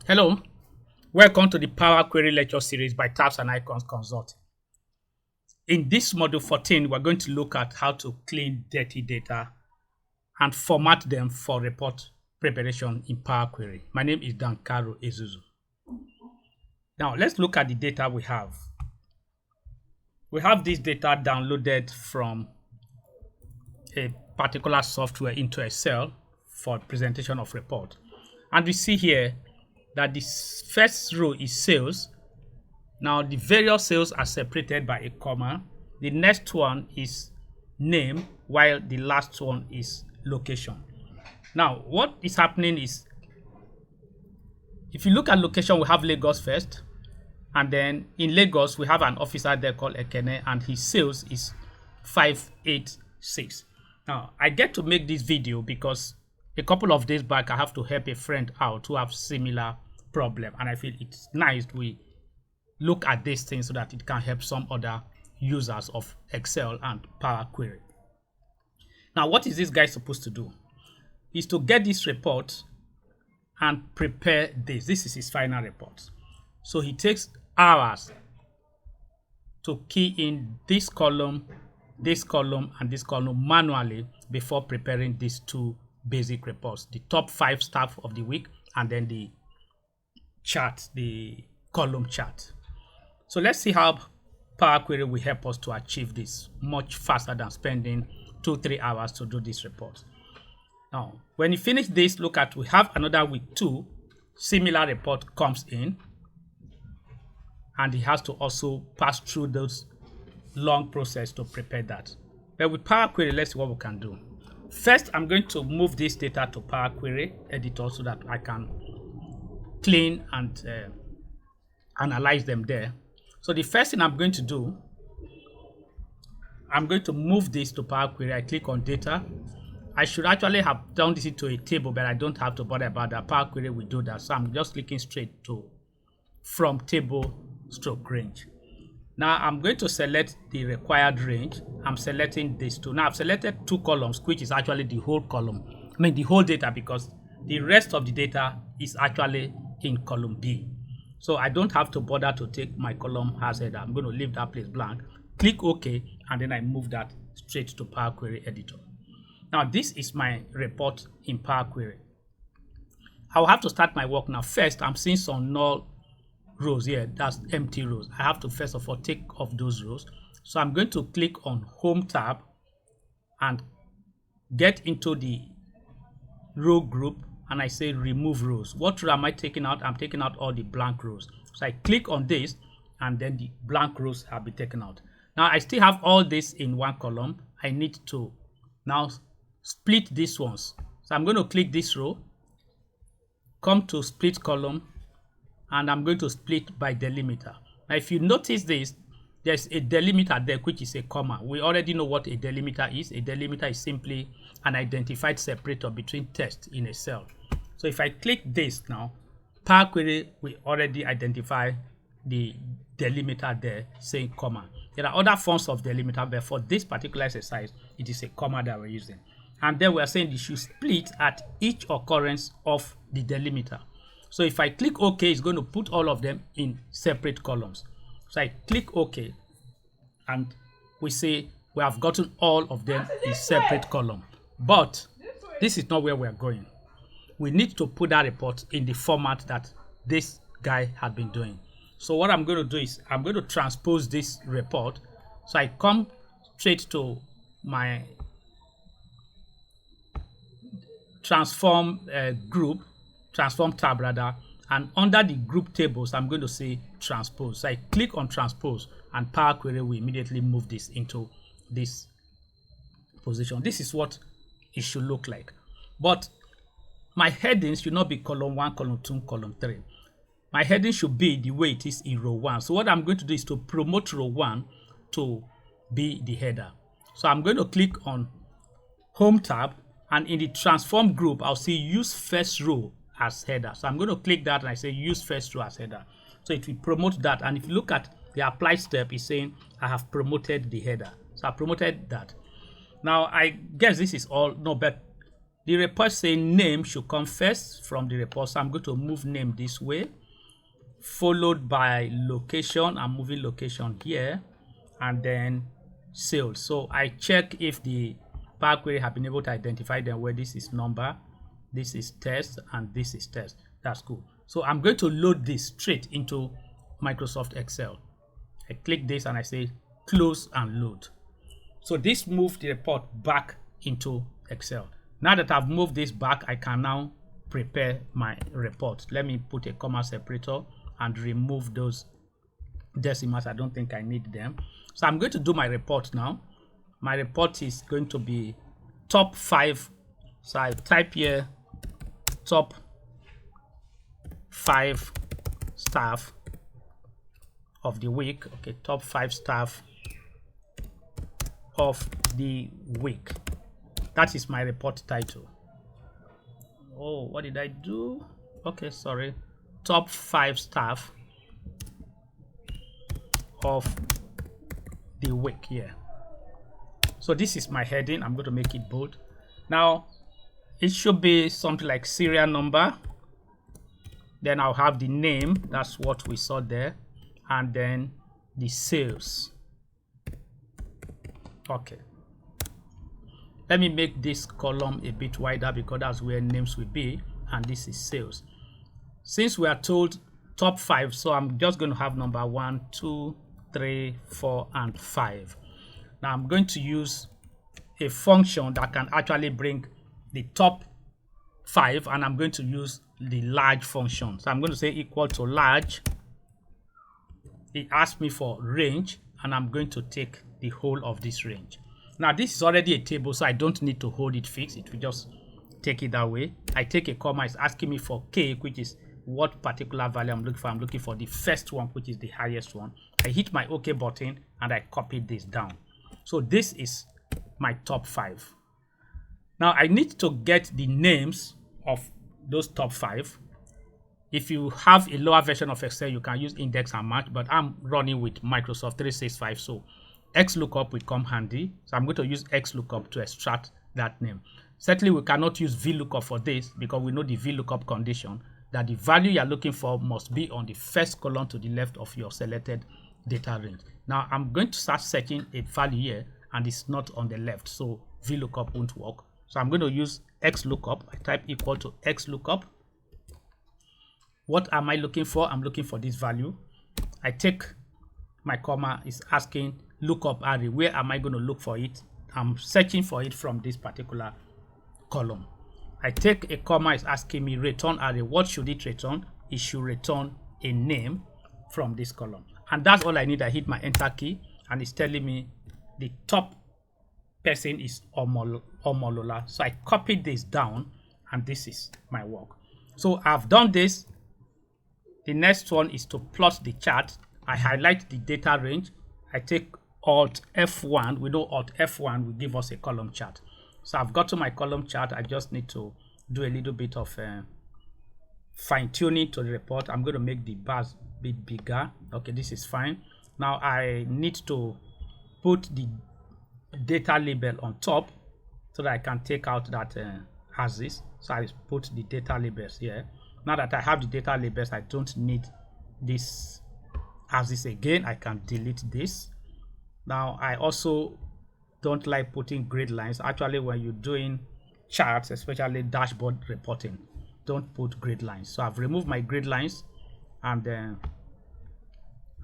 Hello, welcome to the Power Query Lecture Series by Tabs and Icons Consulting. In this module 14, we're going to look at how to clean dirty data and format them for report preparation in Power Query. My name is Karo Ezuzu. Now, let's look at the data we have. We have this data downloaded from a particular software into Excel for presentation of report. And we see here that the first row is sales. Now the various sales are separated by a comma. The next one is name, while the last one is location. Now what is happening is, if you look at location, we have Lagos first, and then in Lagos we have an officer there called Ekene, and his sales is 586. Now I get to make this video because a couple of days back I have to help a friend out who have similar problem, and I feel it's nice we look at this thing so that it can help some other users of Excel and Power Query. Now what is this guy supposed to do? Is to get this report and prepare this. This is his final report. So he takes hours to key in this column, and this column manually before preparing these two basic reports, the top 5 staff of the week and then the chart, the column chart. So let's see how Power Query will help us to achieve this much faster than spending 2-3 hours to do this report. Now, when you finish this, look at, we have another week 2, similar report comes in, and he has to also pass through those long process to prepare that. But with Power Query, let's see what we can do. First, I'm going to move this data to Power Query editor so that I can clean and analyze them there. So the first thing I'm going to do, I'm going to move this to Power Query. I click on data. I should actually have done this into a table, but I don't have to bother about that. Power Query will do that. So I'm just clicking straight to from table stroke range. Now I'm going to select the required range. I'm selecting these two. Now I've selected 2 columns, which is actually the whole column. The whole data, because the rest of the data is actually in column B. So I don't have to bother to take my column as header. I'm going to leave that place blank. Click OK, and then I move that straight to Power Query editor. Now this is my report in Power Query. I'll have to start my work now. First, I'm seeing some null rows here. That's empty rows. I have to first of all take off those rows. So I'm going to click on Home tab and get into the row group, and I say remove rows. What row am I taking out? I'm taking out all the blank rows. So I click on this, and then the blank rows have been taken out. Now I still have all this in one column. I need to now split these ones. So I'm going to click this row, come to split column, and I'm going to split by delimiter. Now if you notice this, there's a delimiter there, which is a comma. We already know what a delimiter is. A delimiter is simply an identified separator between text in a cell. So if I click this now, Power Query will already identify the delimiter there saying comma. There are other forms of delimiter, but for this particular exercise, it is a comma that we're using. And then we're saying you should split at each occurrence of the delimiter. So if I click OK, it's going to put all of them in separate columns. So I click OK, and we say we have gotten all of them in separate column. But this is not where we're going. We need to put that report in the format that this guy had been doing. So what I'm going to do is I'm going to transpose this report. So I come straight to my transform tab rather, and under the group tables I'm going to say transpose. So I click on transpose, and Power Query will immediately move this into this position. This is what it should look like. But my headings should not be column 1, column 2, column 3. My heading should be the way it is in row 1. So what I'm going to do is to promote row 1 to be the header. So I'm going to click on Home tab, and in the transform group I'll see use first row as header. So I'm going to click that, and I say use first row as header. So it will promote that. And if you look at the apply step, it's saying I have promoted the header. So I promoted that. Now I guess this is all, no, but The report saying name should come first from the report. So I'm going to move name this way, followed by location. I'm moving location here, and then sales. So I check if the Power Query have been able to identify them where this is number, this is test, and this is test. That's cool. So I'm going to load this straight into Microsoft Excel. I click this and I say close and load. So this moved the report back into Excel. Now that I've moved this back, I can now prepare my report. Let me put a comma separator and remove those decimals. I don't think I need them. So I'm going to do my report now. My report is going to be top 5. So I type here top 5 staff of the week. Okay, top 5 staff of the week. That is my report title. Oh, what did I do? Okay, sorry. Top 5 staff of the week here. So this is my heading. I'm going to make it bold. Now, it should be something like serial number. Then I'll have the name. That's what we saw there. And then the sales. Okay. Let me make this column a bit wider because that's where names will be. And this is sales. Since we are told top 5, so I'm just going to have number 1, 2, 3, 4, and 5. Now I'm going to use a function that can actually bring the top 5, and I'm going to use the large function. So I'm going to say equal to large. It asks me for range, and I'm going to take the whole of this range. Now this is already a table, so I don't need to hold it fixed. It will just take it that way. I take a comma. It's asking me for k, which is what particular value I'm looking for. I'm looking for the first one, which is the highest one. I hit my OK button and I copy this down. So this is my top 5. Now I need to get the names of those top 5. If you have a lower version of Excel, you can use index and match, but I'm running with Microsoft 365, so XLOOKUP will come handy. So I'm going to use XLOOKUP to extract that name. Certainly we cannot use VLOOKUP for this because we know the VLOOKUP condition that the value you're looking for must be on the first column to the left of your selected data range. Now I'm going to start searching a value here and it's not on the left, so VLOOKUP won't work. So I'm going to use XLOOKUP. I type equal to XLOOKUP. What am I looking for? I'm looking for this value. I take my comma, is asking lookup array. Where am I going to look for it? I'm searching for it from this particular column. I take a comma, is asking me return array. What should it return? It should return a name from this column. And that's all I need. I hit my enter key and it's telling me the top person is Omolola. So I copied this down and this is my work. So I've done this. The next one is to plot the chart. I highlight the data range. I take Alt F1. We know Alt F1 will give us a column chart. So I've got to my column chart. I just need to do a little bit of fine tuning to the report. I'm going to make the bars a bit bigger. Okay, this is fine. Now I need to put the data label on top so that I can take out that as is. So I put the data labels here. Now that I have the data labels, I don't need this as is again. I can delete this. Now I also don't like putting grid lines. Actually, when you're doing charts, especially dashboard reporting, don't put grid lines. So I've removed my grid lines and then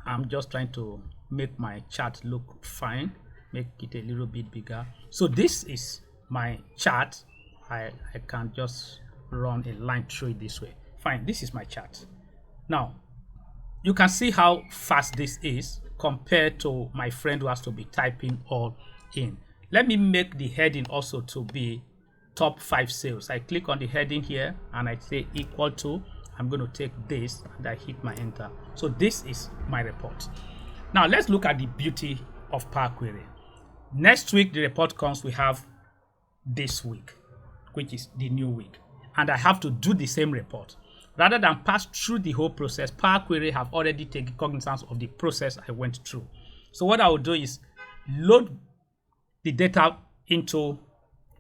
I'm just trying to make my chart look fine, make it a little bit bigger. So this is my chart. I can just run a line through it this way. Fine, this is my chart. Now, you can see how fast this is compared to my friend who has to be typing all in. Let me make the heading also to be top 5 sales. I click on the heading here and I say equal to. I'm going to take this and I hit my enter. So this is my report. Now let's look at the beauty of Power Query. Next week, the report comes, we have this week, which is the new week. And I have to do the same report. Rather than pass through the whole process, Power Query have already taken cognizance of the process I went through. So what I will do is load the data into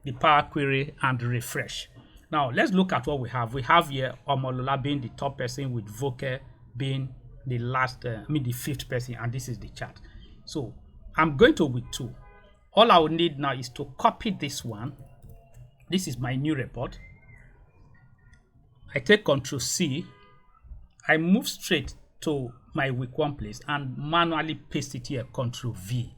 the Power Query and refresh. Now let's look at what we have. We have here Omolola being the top person with Voke being the last, the fifth person, and this is the chart. So I'm going to week 2. All I will need now is to copy this one. This is my new report. I take Ctrl C. I move straight to my week 1 place and manually paste it here, Ctrl V.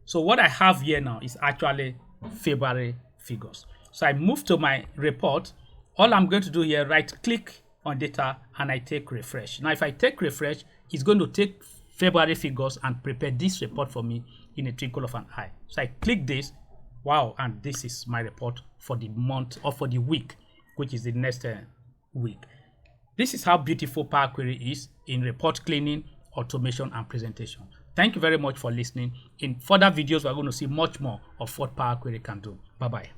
So what I have here now is actually February figures. So I move to my report. All I'm going to do here, right click on data and I take refresh. Now if I take refresh, it's going to take February figures and prepare this report for me in a twinkle of an eye. So I click this, wow, and this is my report for the month or for the week, which is the next week. This is how beautiful Power Query is in report cleaning, automation, and presentation. Thank you very much for listening. In further videos, we're going to see much more of what Power Query can do. Bye-bye.